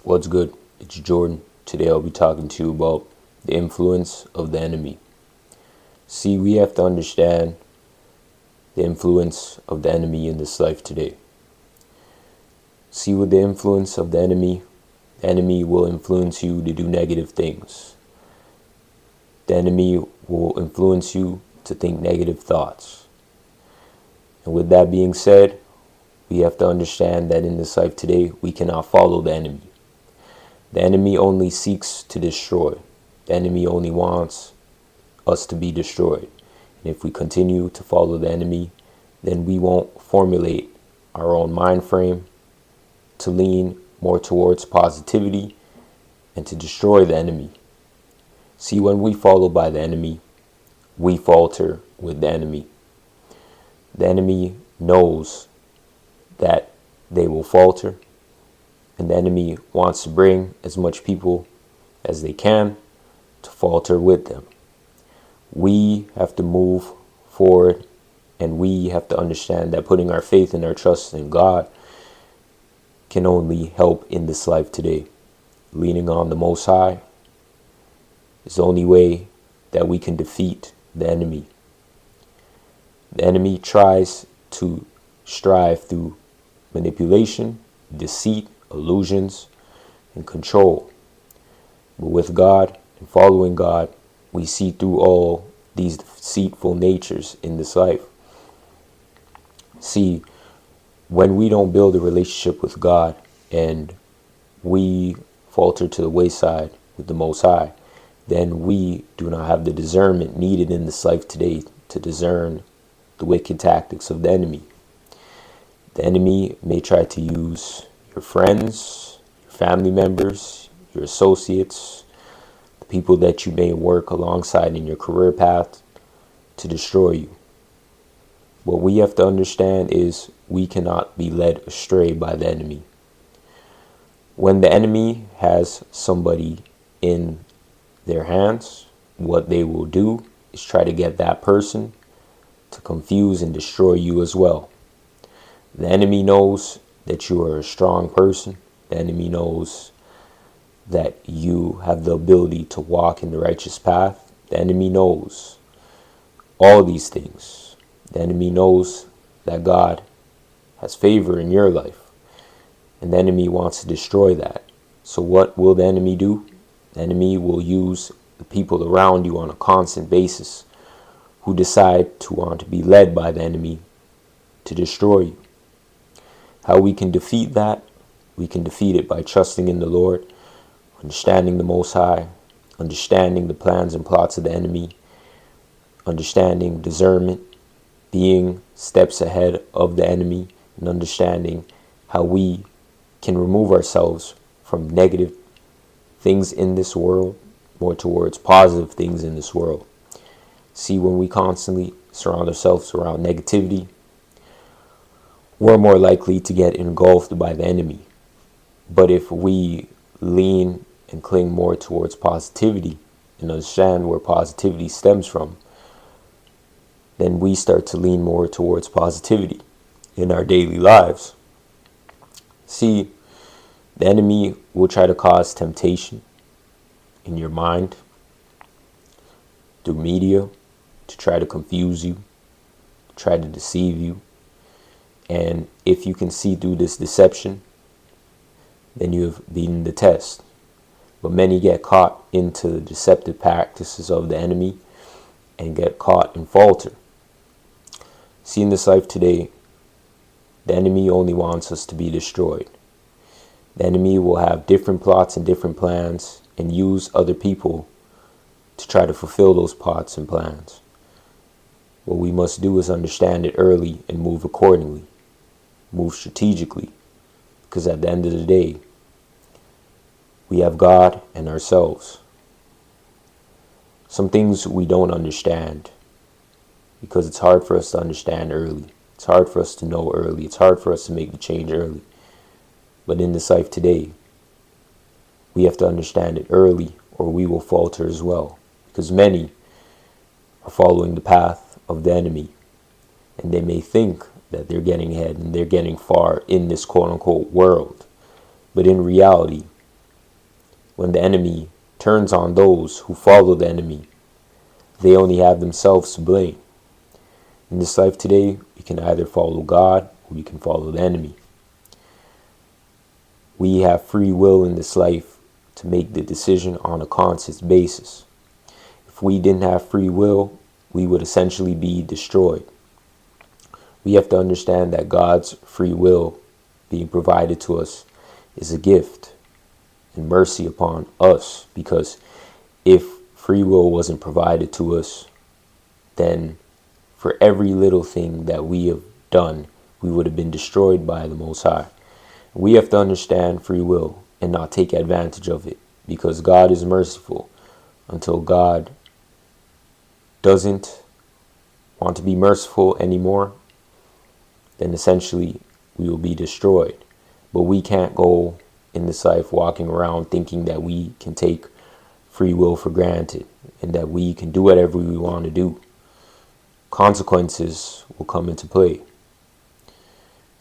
What's good? It's Jordan. Today I'll be talking to you about the influence of the enemy. See, we have to understand the influence of the enemy in this life today. See, with the influence of the enemy will influence you to do negative things. The enemy will influence you to think negative thoughts. And with that being said, we have to understand that in this life today, we cannot follow the enemy. The enemy only seeks to destroy. The enemy only wants us to be destroyed. And if we continue to follow the enemy, then we won't formulate our own mind frame to lean more towards positivity and to destroy the enemy. See, when we follow by the enemy, we falter with the enemy. The enemy knows that they will falter, and the enemy wants to bring as much people as they can to falter with them. We have to move forward, and we have to understand that putting our faith and our trust in God can only help in this life today. Leaning on the Most High is the only way that we can defeat the enemy. The enemy tries to strive through manipulation, deceit, illusions, and control. But with God and following God, we see through all these deceitful natures in this life. See, when we don't build a relationship with God and we falter to the wayside with the Most High, then we do not have the discernment needed in this life today to discern the wicked tactics of the enemy. The enemy may try to use your friends, your family members, your associates, the people that you may work alongside in your career path to destroy you. What we have to understand is we cannot be led astray by the enemy. When the enemy has somebody in their hands, what they will do is try to get that person to confuse and destroy you as well. The enemy knows that you are a strong person. The enemy knows that you have the ability to walk in the righteous path. The enemy knows all these things. The enemy knows that God has favor in your life, and the enemy wants to destroy that. So what will the enemy do? The enemy will use the people around you on a constant basis who decide to want to be led by the enemy to destroy you. How we can defeat that? We can defeat it by trusting in the Lord, understanding the Most High, understanding the plans and plots of the enemy, understanding discernment, being steps ahead of the enemy, and understanding how we can remove ourselves from negative things in this world more towards positive things in this world. See, when we constantly surround ourselves around negativity, we're more likely to get engulfed by the enemy. But if we lean and cling more towards positivity and understand where positivity stems from, then we start to lean more towards positivity in our daily lives. See, the enemy will try to cause temptation in your mind through media to try to confuse you, try to deceive you. And if you can see through this deception, then you have beaten the test. But many get caught into the deceptive practices of the enemy and get caught and falter. See, in this life today, the enemy only wants us to be destroyed. The enemy will have different plots and different plans and use other people to try to fulfill those plots and plans. What we must do is understand it early and move accordingly. Move strategically, because at the end of the day, we have God and ourselves. Some things we don't understand because it's hard for us to understand early. It's hard for us to know early. It's hard for us to make the change early. But in this life today, we have to understand it early or we will falter as well, because many are following the path of the enemy, and they may think that they're getting ahead and they're getting far in this quote-unquote world. But in reality, when the enemy turns on those who follow the enemy, they only have themselves to blame. In this life today, we can either follow God or we can follow the enemy. We have free will in this life to make the decision on a conscious basis. If we didn't have free will, we would essentially be destroyed. We have to understand that God's free will being provided to us is a gift and mercy upon us, because if free will wasn't provided to us, then for every little thing that we have done, we would have been destroyed by the Most High. We have to understand free will and not take advantage of it, because God is merciful. Until God doesn't want to be merciful anymore, then essentially we will be destroyed. But we can't go in this life walking around thinking that we can take free will for granted and that we can do whatever we want to do. Consequences will come into play.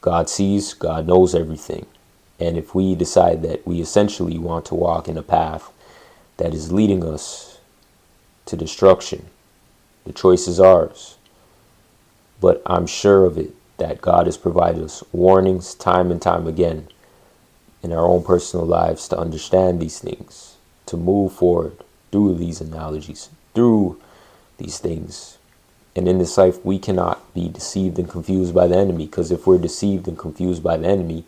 God sees, God knows everything. And if we decide that we essentially want to walk in a path that is leading us to destruction, the choice is ours. But I'm sure of it that God has provided us warnings time and time again in our own personal lives to understand these things, to move forward through these analogies, through these things. And in this life, we cannot be deceived and confused by the enemy, because if we're deceived and confused by the enemy,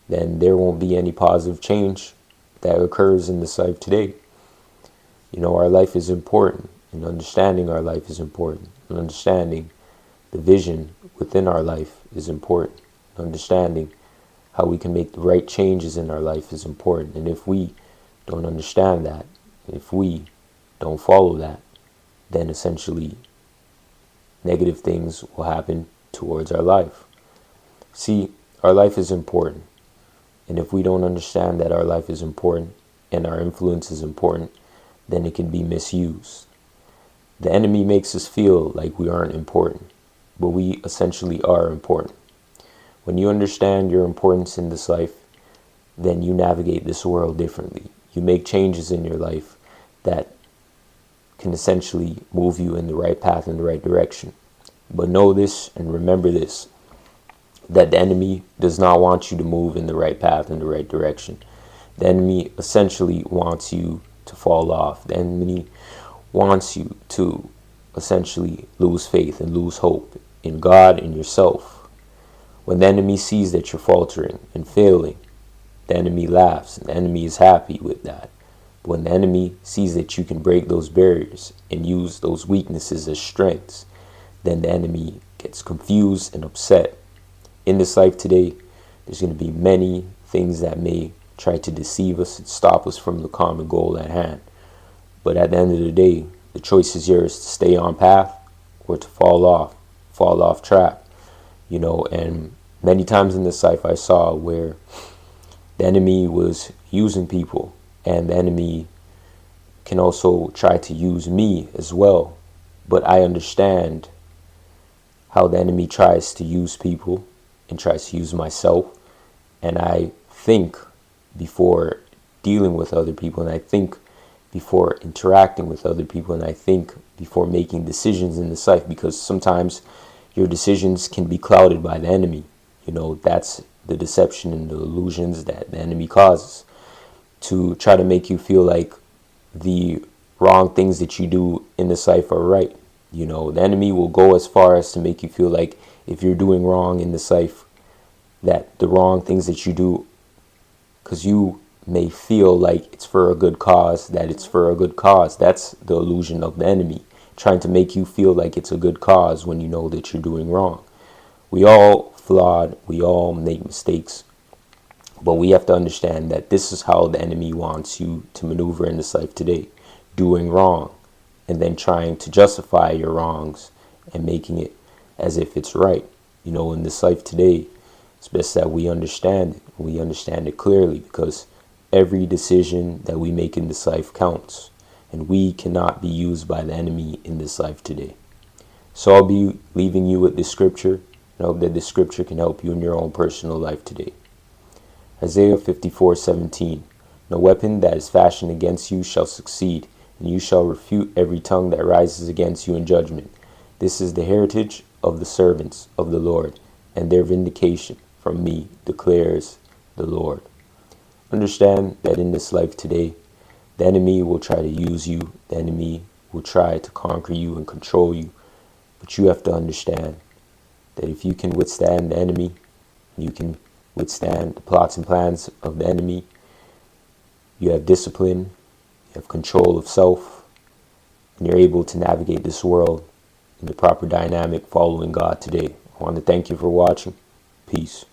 then there won't be any positive change that occurs in this life today. You know, our life is important, and understanding our life is important, and understanding the vision within our life is important. Understanding how we can make the right changes in our life is important. And if we don't understand that, if we don't follow that, then essentially negative things will happen towards our life. See, our life is important. And if we don't understand that our life is important and our influence is important, then it can be misused. The enemy makes us feel like we aren't important, but we essentially are important. When you understand your importance in this life, then you navigate this world differently. You make changes in your life that can essentially move you in the right path, in the right direction. But know this and remember this, that the enemy does not want you to move in the right path, in the right direction. The enemy essentially wants you to fall off. The enemy wants you to essentially lose faith and lose hope in God and yourself. When the enemy sees that you're faltering and failing, the enemy laughs and the enemy is happy with that. But when the enemy sees that you can break those barriers and use those weaknesses as strengths, then the enemy gets confused and upset. In this life today, there's going to be many things that may try to deceive us and stop us from the common goal at hand. But at the end of the day, the choice is yours to stay on path or to fall off track. You know, and many times in this life I saw where the enemy was using people, and the enemy can also try to use me as well. But I understand how the enemy tries to use people and tries to use myself. And I think before dealing with other people, and I think before interacting with other people, and I think before making decisions in this life, because sometimes your decisions can be clouded by the enemy. You know, that's the deception and the illusions that the enemy causes, to try to make you feel like the wrong things that you do in this life are right. You know, the enemy will go as far as to make you feel like if you're doing wrong in this life, that the wrong things that you do, because you may feel like it's for a good cause, that it's for a good cause. That's the illusion of the enemy, trying to make you feel like it's a good cause when you know that you're doing wrong. We all flawed, we all make mistakes, but we have to understand that this is how the enemy wants you to maneuver in this life today, doing wrong and then trying to justify your wrongs and making it as if it's right. You know, in this life today, it's best that we understand it. We understand it clearly, because every decision that we make in this life counts, and we cannot be used by the enemy in this life today. So I'll be leaving you with this scripture, and I hope that this scripture can help you in your own personal life today. Isaiah 54:17. No weapon that is fashioned against you shall succeed, and you shall refute every tongue that rises against you in judgment. This is the heritage of the servants of the Lord, and their vindication from me, declares the Lord. Understand that in this life today, the enemy will try to use you. The enemy will try to conquer you and control you. But you have to understand that if you can withstand the enemy, you can withstand the plots and plans of the enemy. You have discipline, you have control of self, and you're able to navigate this world in the proper dynamic following God today. I want to thank you for watching. Peace.